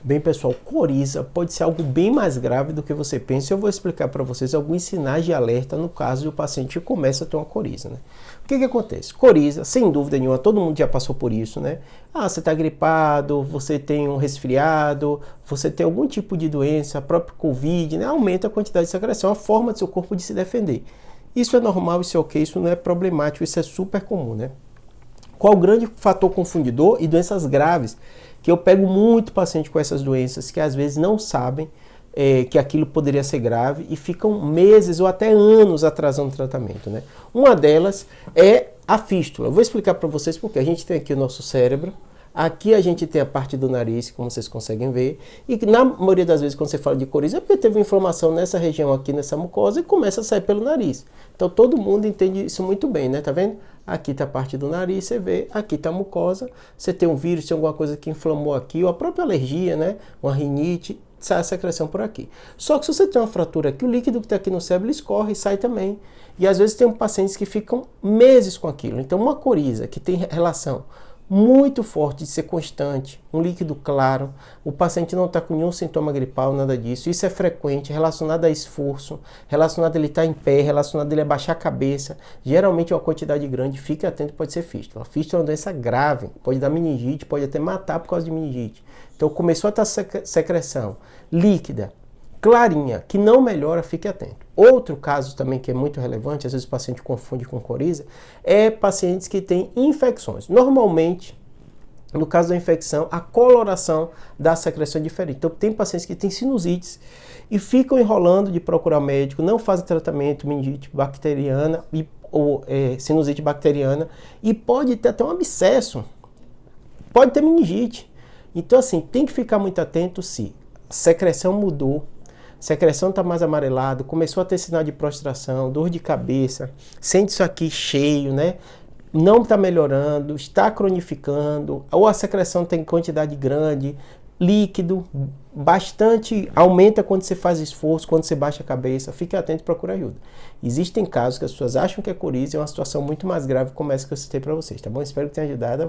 Bem, pessoal, coriza pode ser algo bem mais grave do que você pensa. Eu vou explicar para vocês alguns sinais de alerta no caso de o paciente começa a ter uma coriza, né? O que acontece? Coriza, sem dúvida nenhuma, todo mundo já passou por isso, né? Ah, você está gripado, você tem um resfriado, você tem algum tipo de doença, próprio Covid, né? Aumenta a quantidade de secreção, a forma do seu corpo de se defender. Isso é normal, isso é ok, isso não é problemático, isso é super comum, né? Qual o grande fator confundidor? E doenças graves, que eu pego muito paciente com essas doenças que às vezes não sabem que aquilo poderia ser grave e ficam meses ou até anos atrasando o tratamento, né? Uma delas é a fístula. Eu vou explicar para vocês porque a gente tem aqui o nosso cérebro, aqui a gente tem a parte do nariz, como vocês conseguem ver, e na maioria das vezes quando você fala de coriza é porque teve inflamação nessa região aqui, nessa mucosa, e começa a sair pelo nariz. Então todo mundo entende isso muito bem, né? Tá vendo? Aqui tá a parte do nariz, você vê, aqui tá a mucosa, você tem um vírus, tem alguma coisa que inflamou aqui, ou a própria alergia, né? Uma rinite, sai a secreção por aqui. Só que se você tem uma fratura aqui, o líquido que está aqui no cérebro escorre e sai também. E às vezes tem pacientes que ficam meses com aquilo. Então uma coriza que tem relação muito forte de ser constante, um líquido claro, o paciente não está com nenhum sintoma gripal, nada disso, isso é frequente, relacionado a esforço, relacionado a ele estar em pé, relacionado a ele abaixar a cabeça, geralmente uma quantidade grande, fique atento, pode ser fístula. A fístula é uma doença grave, pode dar meningite, pode até matar por causa de meningite. Então começou a estar secreção líquida, clarinha, que não melhora, fique atento. Outro caso também que é muito relevante, às vezes o paciente confunde com coriza, é pacientes que têm infecções. Normalmente, no caso da infecção, a coloração da secreção é diferente. Então tem pacientes que têm sinusites e ficam enrolando de procurar médico, não fazem tratamento, meningite bacteriana ou sinusite bacteriana, e pode ter até um abscesso, pode ter meningite. Então assim, tem que ficar muito atento se a secreção mudou, secreção está mais amarelado, começou a ter sinal de prostração, dor de cabeça, sente isso aqui cheio, né? Não está melhorando, está cronificando, ou a secreção tem quantidade grande, líquido, bastante, aumenta quando você faz esforço, quando você baixa a cabeça, fique atento e procure ajuda. Existem casos que as pessoas acham que é coriza, é uma situação muito mais grave como essa que eu citei para vocês, tá bom? Espero que tenha ajudado.